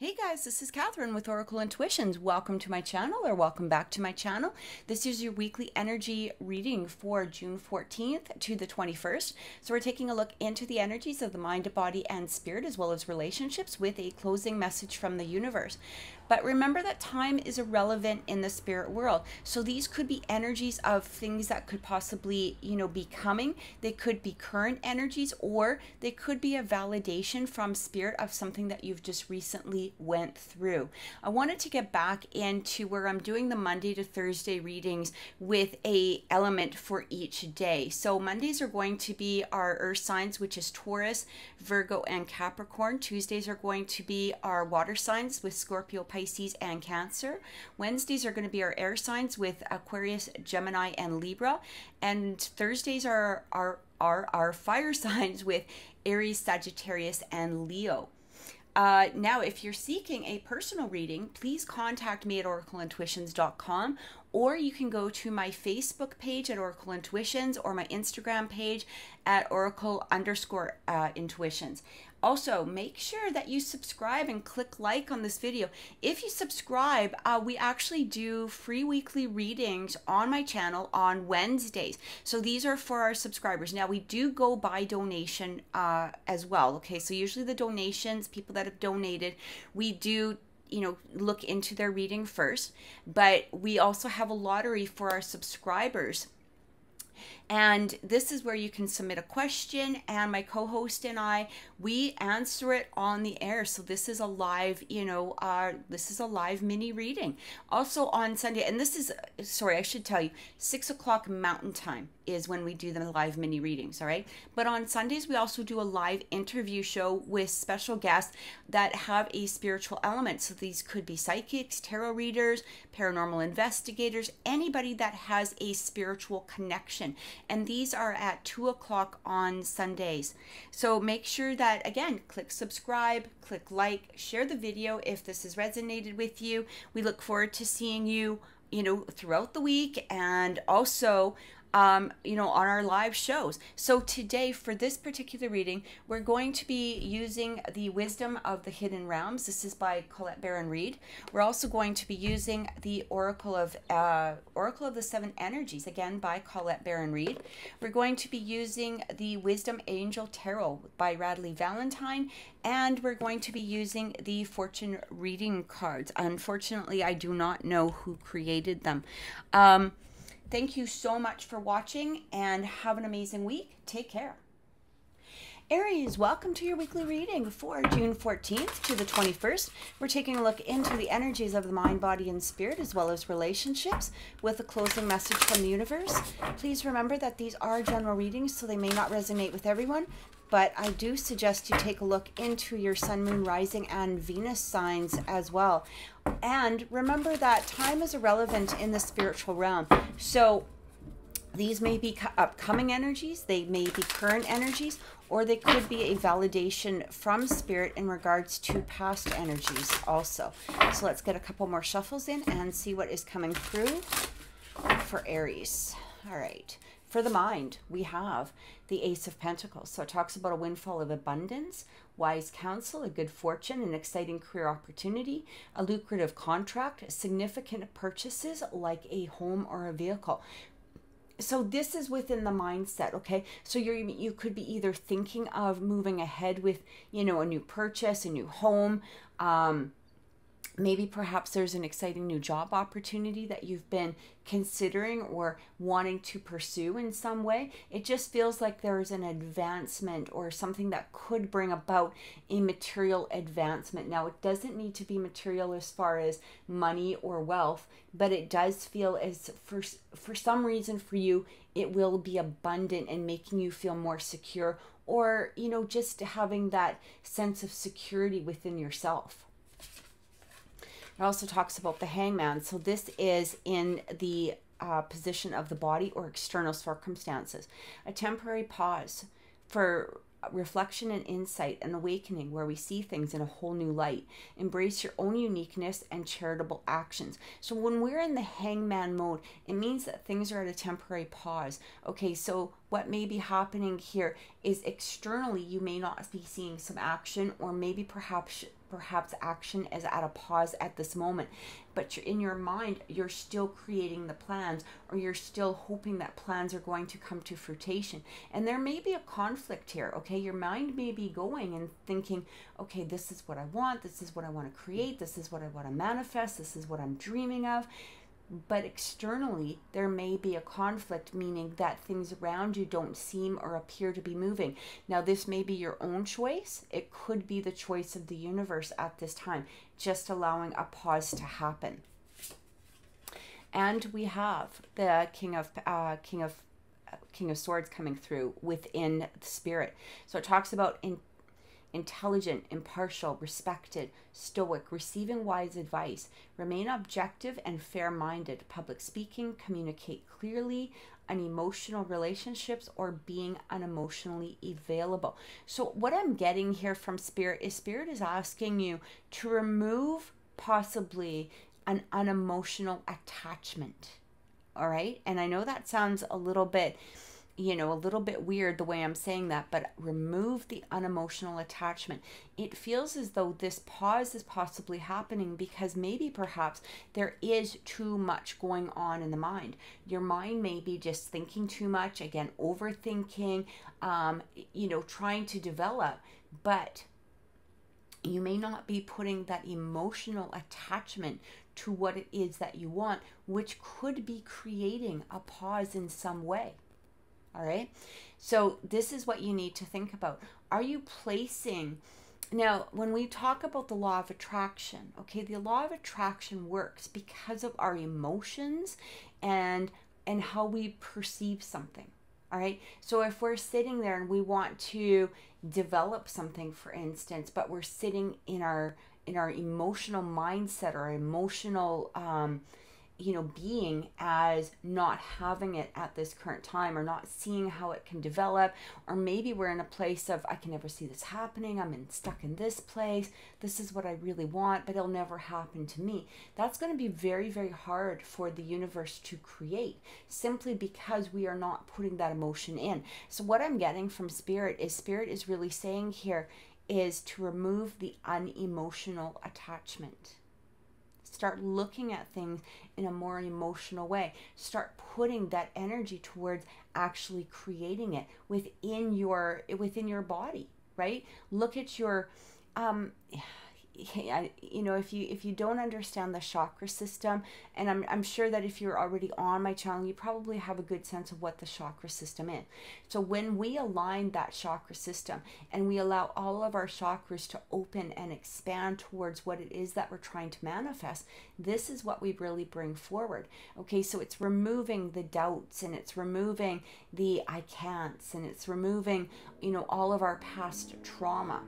Hey guys, this is Catherine with Oracle Intuitions. Welcome to my channel, or welcome back to my channel. This is your weekly energy reading for June 14th to the 21st. So we're taking a look into the energies of the mind, body, and spirit, as well as relationships, with a closing message from the universe. But remember that time is irrelevant in the spirit world. So these could be energies of things that could possibly, be coming. They could be current energies, or they could be a validation from spirit of something that you've just recently went through. I wanted to get back into where I'm doing the Monday to Thursday readings with a element for each day. So Mondays are going to be our earth signs, which is Taurus, Virgo, and Capricorn. Tuesdays are going to be our water signs with Scorpio, Pisces, and Cancer. Wednesdays are going to be our air signs with Aquarius, Gemini, and Libra. And Thursdays are our fire signs with Aries, Sagittarius, and Leo. Now, if you're seeking a personal reading, please contact me at oracleintuitions.com, or you can go to my Facebook page at Oracle Intuitions or my Instagram page at Oracle_Intuitions. Also, make sure that you subscribe and click like on this video. If you subscribe, we actually do free weekly readings on my channel on Wednesdays. So these are for our subscribers. Now, we do go by donation as well. Okay, so usually the donations, people that have donated, we do look into their reading first, but we also have a lottery for our subscribers. And this is where you can submit a question, and my co-host and we answer it on the air. So this is a live, this is a live mini reading. Also on Sunday, and this is, sorry, I should tell you, 6 o'clock Mountain Time is when we do the live mini readings, all right? But on Sundays, we also do a live interview show with special guests that have a spiritual element. So these could be psychics, tarot readers, paranormal investigators, anybody that has a spiritual connection. And these are at 2 o'clock on Sundays. So make sure that, again, click subscribe, click like, share the video if this has resonated with you. We look forward to seeing you, throughout the week, and also on our live shows. So today, for this particular reading, we're going to be using the Wisdom of the Hidden Realms. This is by Colette Baron-Reid. We're also going to be using the Oracle of the Seven Energies, again by Colette Baron-Reid. We're going to be using the Wisdom Angel Tarot by Radleigh Valentine, and we're going to be using the fortune reading cards. Unfortunately, I do not know who created them. Thank you so much for watching, and have an amazing week. Take care. Aries, welcome to your weekly reading for June 14th to the 21st. We're taking a look into the energies of the mind, body, and spirit, as well as relationships, with a closing message from the universe. Please remember that these are general readings, so they may not resonate with everyone, but I do suggest you take a look into your sun, moon, rising, and Venus signs as well. And remember that time is irrelevant in the spiritual realm. So these may be upcoming energies, they may be current energies, or they could be a validation from spirit in regards to past energies also. So let's get a couple more shuffles in and see what is coming through for Aries. All right. For the mind, we have the Ace of Pentacles. So it talks about a windfall of abundance, wise counsel, a good fortune, an exciting career opportunity, a lucrative contract, significant purchases like a home or a vehicle. So this is within the mindset, okay? So you could be either thinking of moving ahead with, a new purchase, a new home, maybe perhaps there's an exciting new job opportunity that you've been considering or wanting to pursue in some way. It just feels like there's an advancement or something that could bring about a material advancement. Now, it doesn't need to be material as far as money or wealth, but it does feel as for some reason for you, it will be abundant and making you feel more secure, or, just having that sense of security within yourself. It also talks about the Hangman. So this is in the position of the body or external circumstances. A temporary pause for reflection and insight, and awakening where we see things in a whole new light. Embrace your own uniqueness and charitable actions. So when we're in the Hangman mode, it means that things are at a temporary pause. Okay, so what may be happening here is externally you may not be seeing some action, or maybe perhaps perhaps action is at a pause at this moment, but you're, in your mind, you're still creating the plans, or you're still hoping that plans are going to come to fruition. And there may be a conflict here, okay? Your mind may be going and thinking, okay, this is what I want, this is what I want to create, this is what I want to manifest, this is what I'm dreaming of. But externally, there may be a conflict, meaning that things around you don't seem or appear to be moving. Now, this may be your own choice. It could be the choice of the universe at this time, just allowing a pause to happen. And we have the King of Swords coming through within the spirit. So it talks about intelligent, impartial, respected, stoic, receiving wise advice, remain objective and fair-minded, public speaking, communicate clearly, unemotional relationships, or being unemotionally available. So what I'm getting here from Spirit is asking you to remove possibly an unemotional attachment. All right? And I know that sounds a little bit, you know, a little bit weird the way I'm saying that, but remove the unemotional attachment. It feels as though this pause is possibly happening because maybe perhaps there is too much going on in the mind. Your mind may be just thinking too much, again, overthinking, you know, trying to develop, but you may not be putting that emotional attachment to what it is that you want, which could be creating a pause in some way. All right. So this is what you need to think about. Are you placing, now, when we talk about the law of attraction, okay, the law of attraction works because of our emotions and how we perceive something. All right. So if we're sitting there and we want to develop something, for instance, but we're sitting in our emotional mindset or emotional, you know, being as not having it at this current time, or not seeing how it can develop, or maybe we're in a place of, I can never see this happening, stuck in this place, this is what I really want, but it'll never happen to me. That's going to be very, very hard for the universe to create, simply because we are not putting that emotion in. So what I'm getting from Spirit is really saying here is to remove the unemotional attachment. Start looking at things in a more emotional way. Start putting that energy towards actually creating it within your body, right? Look at your, you know, if you don't understand the chakra system, and I'm sure that if you're already on my channel, you probably have a good sense of what the chakra system is. So when we align that chakra system and we allow all of our chakras to open and expand towards what it is that we're trying to manifest, this is what we really bring forward. Okay, so it's removing the doubts, and it's removing the I can'ts, and it's removing, you know, all of our past trauma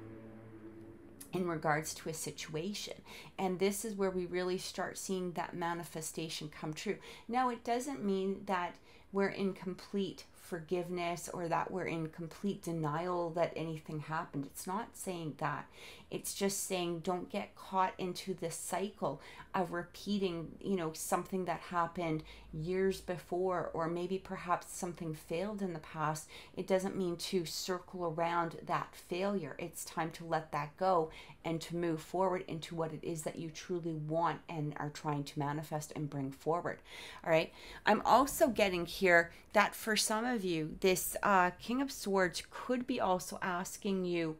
in regards to a situation. And this is where we really start seeing that manifestation come true. Now, it doesn't mean that we're in complete forgiveness or that we're in complete denial that anything happened. It's not saying that. It's just saying don't get caught into this cycle of repeating, you know, something that happened years before, or maybe perhaps something failed in the past. It doesn't mean to circle around that failure. It's time to let that go and to move forward into what it is that you truly want and are trying to manifest and bring forward. All right. I'm also getting here that for some of you, this King of Swords could be also asking you,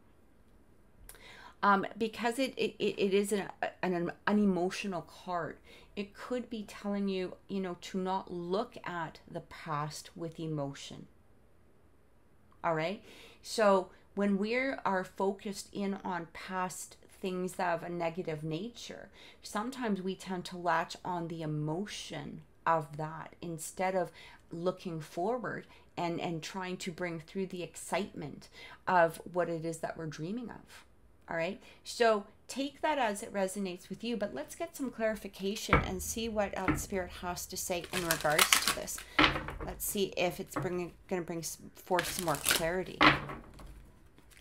because it is an unemotional card, it could be telling you, you know, to not look at the past with emotion. All right. So when we are focused in on past things of a negative nature, sometimes we tend to latch on the emotion of that instead of looking forward and trying to bring through the excitement of what it is that we're dreaming of. All right, so take that as it resonates with you, but let's get some clarification and see what Spirit has to say in regards to this. Let's see if it's going to bring forth some more clarity. All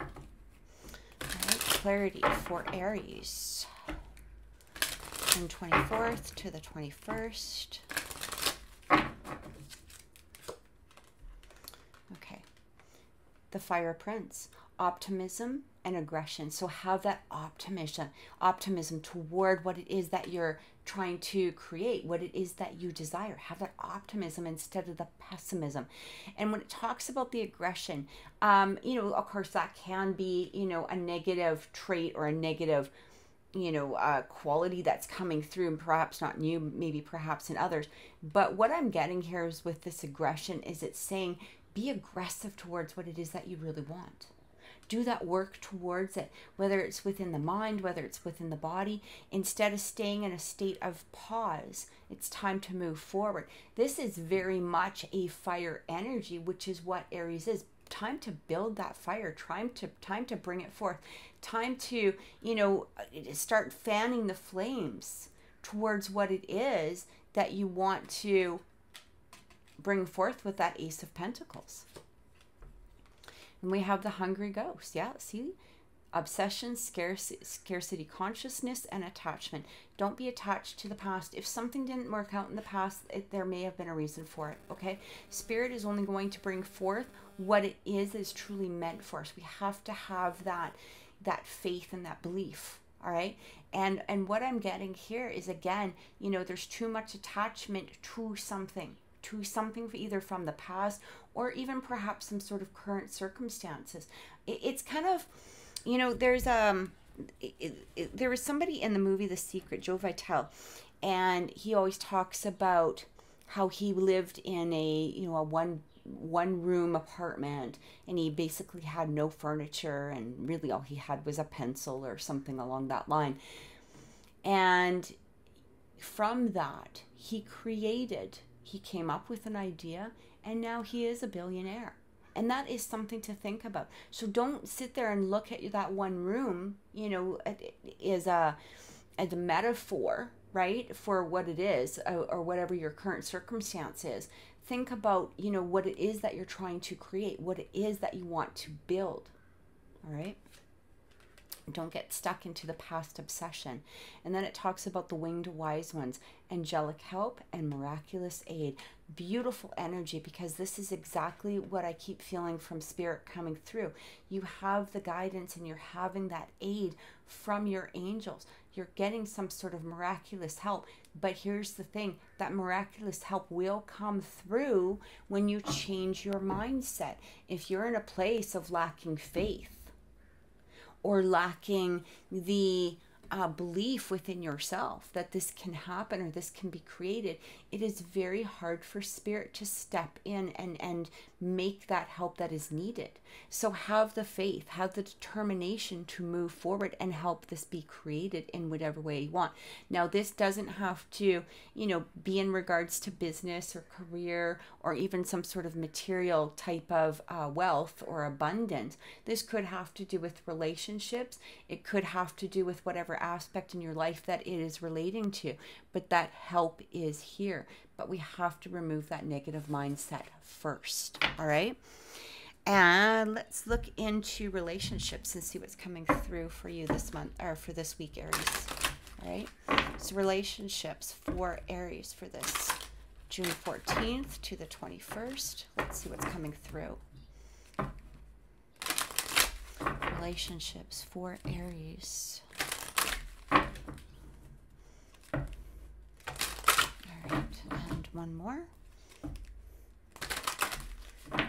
right, clarity for Aries from 24th to the 21st. Okay, the Fire Prince. optimism and aggression. So have that optimism toward what it is that you're trying to create, what it is that you desire. Have that optimism instead of the pessimism. And when it talks about the aggression, of course that can be, a negative trait or a negative, quality that's coming through, and perhaps not in you, maybe perhaps in others. But what I'm getting here is with this aggression is it's saying be aggressive towards what it is that you really want. Do that work towards it, whether it's within the mind, whether it's within the body. Instead of staying in a state of pause, it's time to move forward. This is very much a fire energy, which is what Aries is. Time to build that fire, time to bring it forth, time to, start fanning the flames towards what it is that you want to bring forth with that Ace of Pentacles. And we have the hungry ghost. Yeah, see? Obsession, scarcity consciousness, and attachment. Don't be attached to the past. If something didn't work out in the past, there may have been a reason for it, okay? Spirit is only going to bring forth what it is truly meant for us. We have to have that faith and that belief, all right? And what I'm getting here is, again, there's too much attachment to something either from the past or even perhaps some sort of current circumstances. It's kind of, there was somebody in the movie The Secret, Joe Vitale, and he always talks about how he lived in a one room apartment, and he basically had no furniture, and really all he had was a pencil or something along that line. And from that, he came up with an idea, and now he is a billionaire. And that is something to think about. So don't sit there and look at that one room, as a metaphor, right, for what it is, or whatever your current circumstance is. Think about, what it is that you're trying to create, what it is that you want to build, all right? Don't get stuck into the past obsession. And then it talks about the winged wise ones, angelic help and miraculous aid. Beautiful energy, because this is exactly what I keep feeling from Spirit coming through. You have the guidance and you're having that aid from your angels. You're getting some sort of miraculous help. But here's the thing, that miraculous help will come through when you change your mindset. If you're in a place of lacking faith, or lacking the belief within yourself that this can happen or this can be created, it is very hard for Spirit to step in and make that help that is needed. So have the faith, have the determination to move forward and help this be created in whatever way you want. Now, this doesn't have to, be in regards to business or career or even some sort of material type of wealth or abundance. This could have to do with relationships. It could have to do with whatever aspect in your life that it is relating to, but that help is here. But we have to remove that negative mindset first, all right? And let's look into relationships and see what's coming through for you this month, or for this week, Aries, all right? So relationships for Aries for this June 14th to the 21st. Let's see what's coming through. Relationships for Aries. And one more.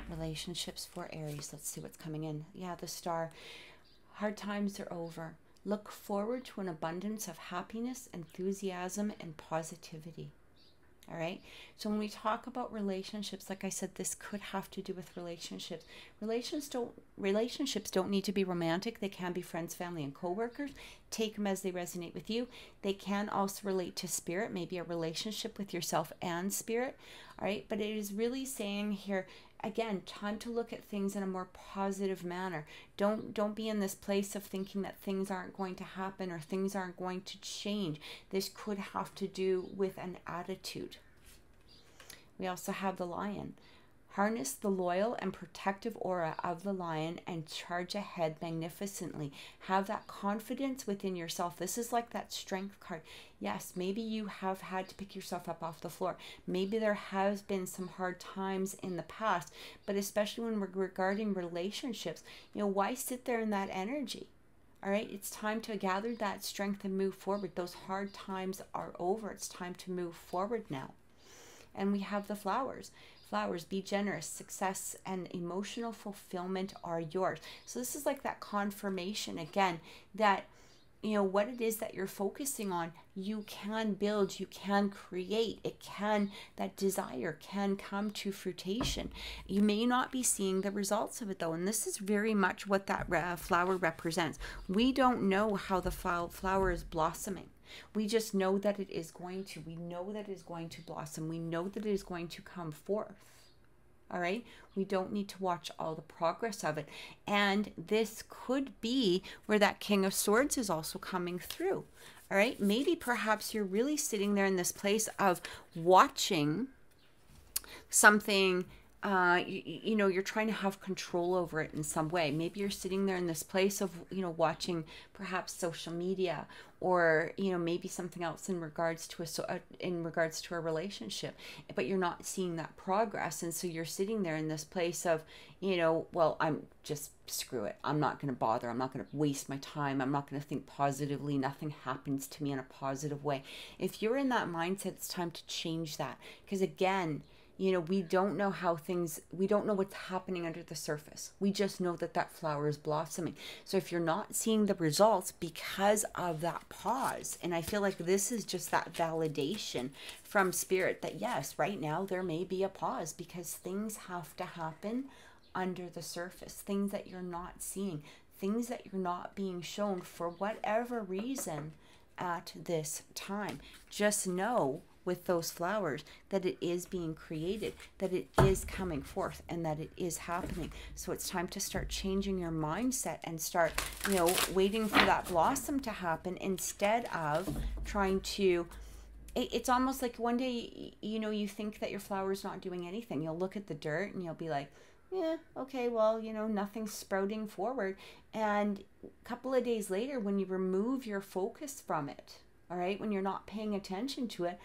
Relationships for Aries. Let's see what's coming in. Yeah, the star. Hard times are over. Look forward to an abundance of happiness, enthusiasm, and positivity. All right. So when we talk about relationships, like I said, this could have to do with relationships. Relationships don't need to be romantic. They can be friends, family, and coworkers. Take them as they resonate with you. They can also relate to Spirit, maybe a relationship with yourself and Spirit. All right. But it is really saying here, again, time to look at things in a more positive manner. Don't be in this place of thinking that things aren't going to happen or things aren't going to change. This could have to do with an attitude. We also have the Lion. Harness the loyal and protective aura of the lion and charge ahead magnificently. Have that confidence within yourself. This is like that strength card. Yes, maybe you have had to pick yourself up off the floor. Maybe there has been some hard times in the past, but especially when we're regarding relationships, why sit there in that energy? All right, it's time to gather that strength and move forward. Those hard times are over. It's time to move forward now. And we have the flowers. Flowers, be generous. Success and emotional fulfillment are yours. So this is like that confirmation again that, what it is that you're focusing on, you can build, you can create. That desire can come to fruition. You may not be seeing the results of it though. And this is very much what that flower represents. We don't know how the flower is blossoming. We just know that it is going to. We know that it is going to blossom. We know that it is going to come forth. All right? We don't need to watch all the progress of it. And this could be where that King of Swords is also coming through. All right? Maybe perhaps you're really sitting there in this place of watching something. You're trying to have control over it in some way. Maybe you're sitting there in this place of, watching perhaps social media or, maybe something else in regards to a relationship, but you're not seeing that progress. And so you're sitting there in this place of, well, I'm just screw it. I'm not going to bother. I'm not going to waste my time. I'm not going to think positively. Nothing happens to me in a positive way. If you're in that mindset, it's time to change that. Because again, we don't know we don't know what's happening under the surface. We just know that that flower is blossoming. So if you're not seeing the results because of that pause, and I feel like this is just that validation from spirit that yes, right now there may be a pause because things have to happen under the surface, things that you're not seeing, things that you're not being shown for whatever reason at this time. Just know with those flowers that it is being created, that it is coming forth, and that it is happening. So it's time to start changing your mindset and start, waiting for that blossom to happen instead of trying to. It's almost like one day, you think that your flower is not doing anything. You'll look at the dirt and you'll be like, yeah, okay, well, nothing's sprouting forward. And a couple of days later, when you remove your focus from it, all right, when you're not paying attention to it,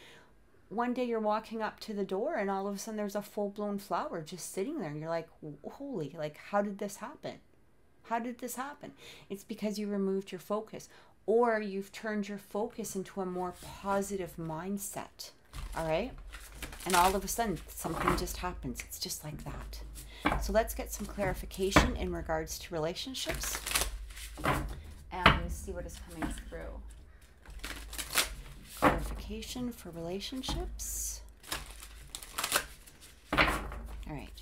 one day you're walking up to the door and all of a sudden there's a full-blown flower just sitting there and you're like, holy, like, how did this happen? How did this happen? It's because you removed your focus, or you've turned your focus into a more positive mindset. All right? And all of a sudden something just happens. It's just like that. So let's get some clarification in regards to relationships and see what is coming through. Clarification for relationships. All right.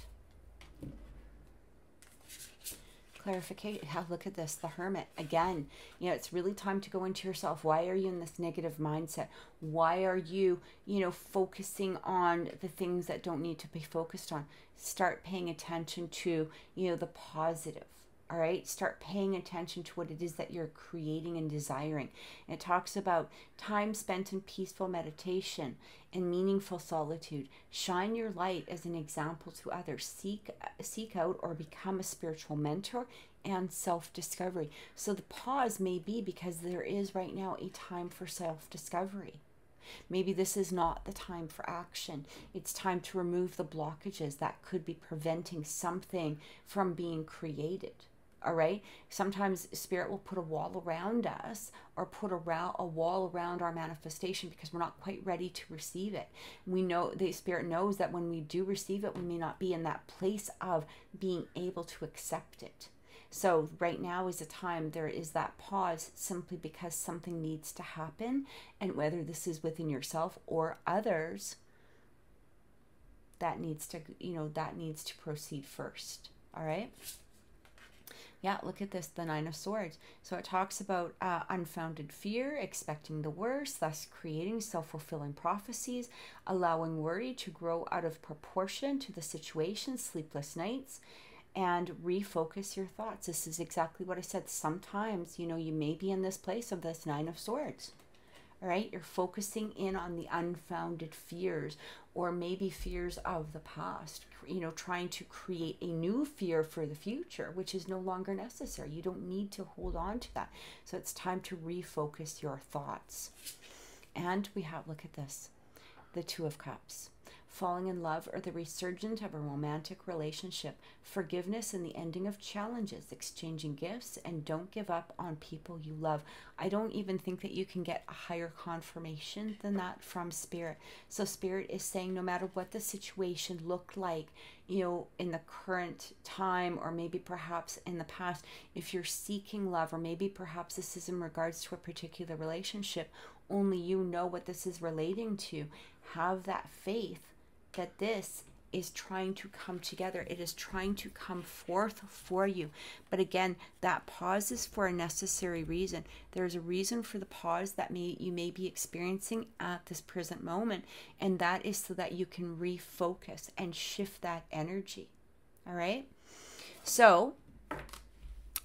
Clarification. Look at this, the Hermit. Again, it's really time to go into yourself. Why are you in this negative mindset? Why are you, focusing on the things that don't need to be focused on? Start paying attention to, the positive. All right, start paying attention to what it is that you're creating and desiring. It talks about time spent in peaceful meditation and meaningful solitude. Shine your light as an example to others. Seek out or become a spiritual mentor and self-discovery. So the pause may be because there is right now a time for self-discovery. Maybe this is not the time for action. It's time to remove the blockages that could be preventing something from being created. All right. Sometimes spirit will put a wall around us or put a wall around our manifestation because we're not quite ready to receive it. We know the spirit knows that when we do receive it, we may not be in that place of being able to accept it. So right now is a time there is that pause simply because something needs to happen. And whether this is within yourself or others, that needs to proceed first. All right. Yeah, look at this, the Nine of Swords. So it talks about unfounded fear, expecting the worst, thus creating self-fulfilling prophecies, allowing worry to grow out of proportion to the situation, sleepless nights, and refocus your thoughts. This is exactly what I said. Sometimes, you may be in this place of this Nine of Swords. All right, you're focusing in on the unfounded fears, or maybe fears of the past, you know, trying to create a new fear for the future, which is no longer necessary. You don't need to hold on to that. So it's time to refocus your thoughts. And we have, look at this, the Two of Cups. Falling in love or the resurgence of a romantic relationship, forgiveness and the ending of challenges, exchanging gifts, and don't give up on people you love. I don't even think that you can get a higher confirmation than that from Spirit. So Spirit is saying no matter what the situation looked like, you know, in the current time, or maybe perhaps in the past, if you're seeking love, or maybe perhaps this is in regards to a particular relationship, only you know what this is relating to. Have that faith that this is trying to come together. It is trying to come forth for you. But again, that pause is for a necessary reason. There's a reason for the pause that you may be experiencing at this present moment, and that is so that you can refocus and shift that energy. All right? So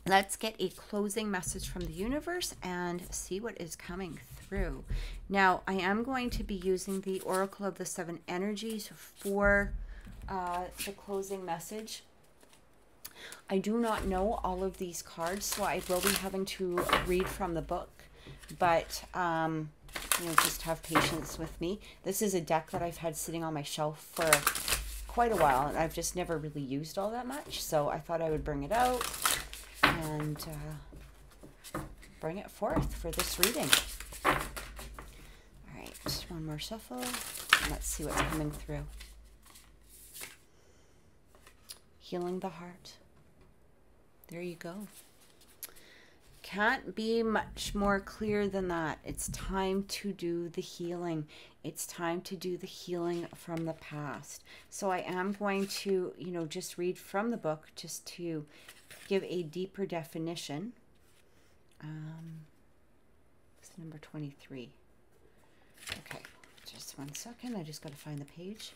let's get a closing message from the universe and see what is coming through. Now, I am going to be using the Oracle of the Seven Energies for the closing message. I do not know all of these cards, so I will be having to read from the book, but you know, just have patience with me. This is a deck that I've had sitting on my shelf for quite a while, and I've just never really used all that much, so I thought I would bring it out and bring it forth for this reading. All right, one more shuffle, and let's see what's coming through. Healing the heart. There you go. Can't be much more clear than that. It's time to do the healing. It's time to do the healing from the past. So I am going to, you know, just read from the book just to give a deeper definition. It's number 23. Okay, just one second. I just got to find the page.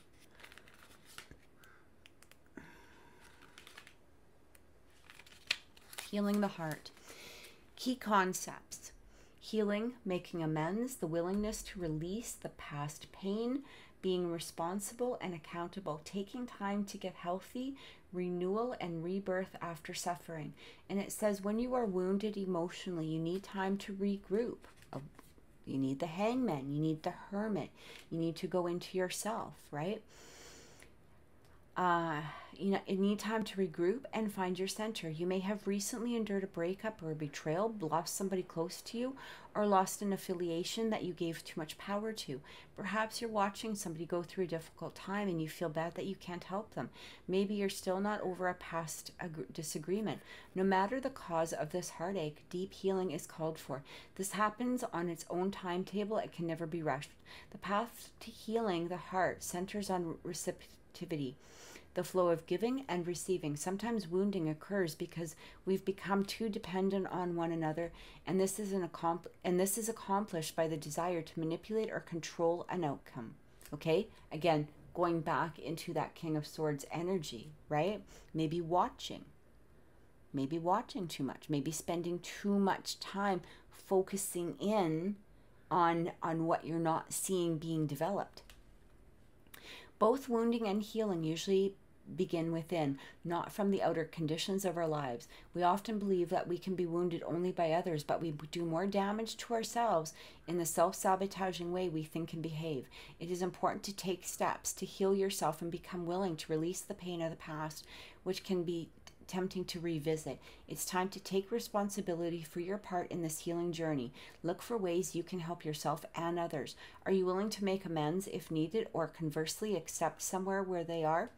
Healing the heart. Key concepts: healing, making amends, the willingness to release the past pain, being responsible and accountable, taking time to get healthy, renewal and rebirth after suffering. And it says when you are wounded emotionally, you need time to regroup. You need the hangman, you need the hermit, you need to go into yourself, right? You know, you need time to regroup and find your center. You may have recently endured a breakup or a betrayal, lost somebody close to you, or lost an affiliation that you gave too much power to. Perhaps you're watching somebody go through a difficult time and you feel bad that you can't help them. Maybe you're still not over a past disagreement. No matter the cause of this heartache, deep healing is called for. This happens on its own timetable. It can never be rushed. The path to healing the heart centers on receptivity, the flow of giving and receiving. Sometimes wounding occurs because we've become too dependent on one another, and this is accomplished by the desire to manipulate or control an outcome. Okay? Again, going back into that King of Swords energy, right? Maybe watching too much, maybe spending too much time focusing in on what you're not seeing being developed. Both wounding and healing usually begin within, not from the outer conditions of our lives. We often believe that we can be wounded only by others, but we do more damage to ourselves in the self-sabotaging way we think and behave. It is important to take steps to heal yourself and become willing to release the pain of the past, which can be tempting to revisit. It's time to take responsibility for your part in this healing journey. Look for ways you can help yourself and others. Are you willing to make amends if needed, or conversely accept someone where they are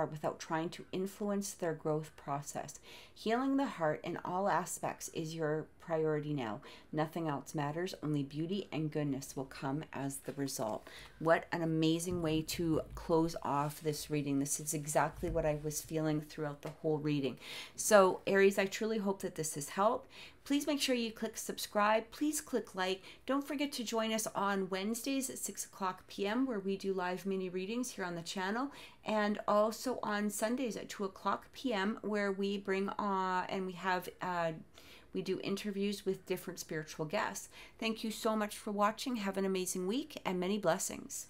without trying to influence their growth process? Healing the heart in all aspects is your priority now. Nothing else matters. Only beauty and goodness will come as the result. What an amazing way to close off this reading. This is exactly what I was feeling throughout the whole reading. So Aries, I truly hope that this has helped. Please make sure you click subscribe. Please click like. Don't forget to join us on Wednesdays at 6 o'clock p.m. where we do live mini readings here on the channel, and also on Sundays at 2 o'clock p.m. where we bring on and we We do interviews with different spiritual guests. Thank you so much for watching. Have an amazing week and many blessings.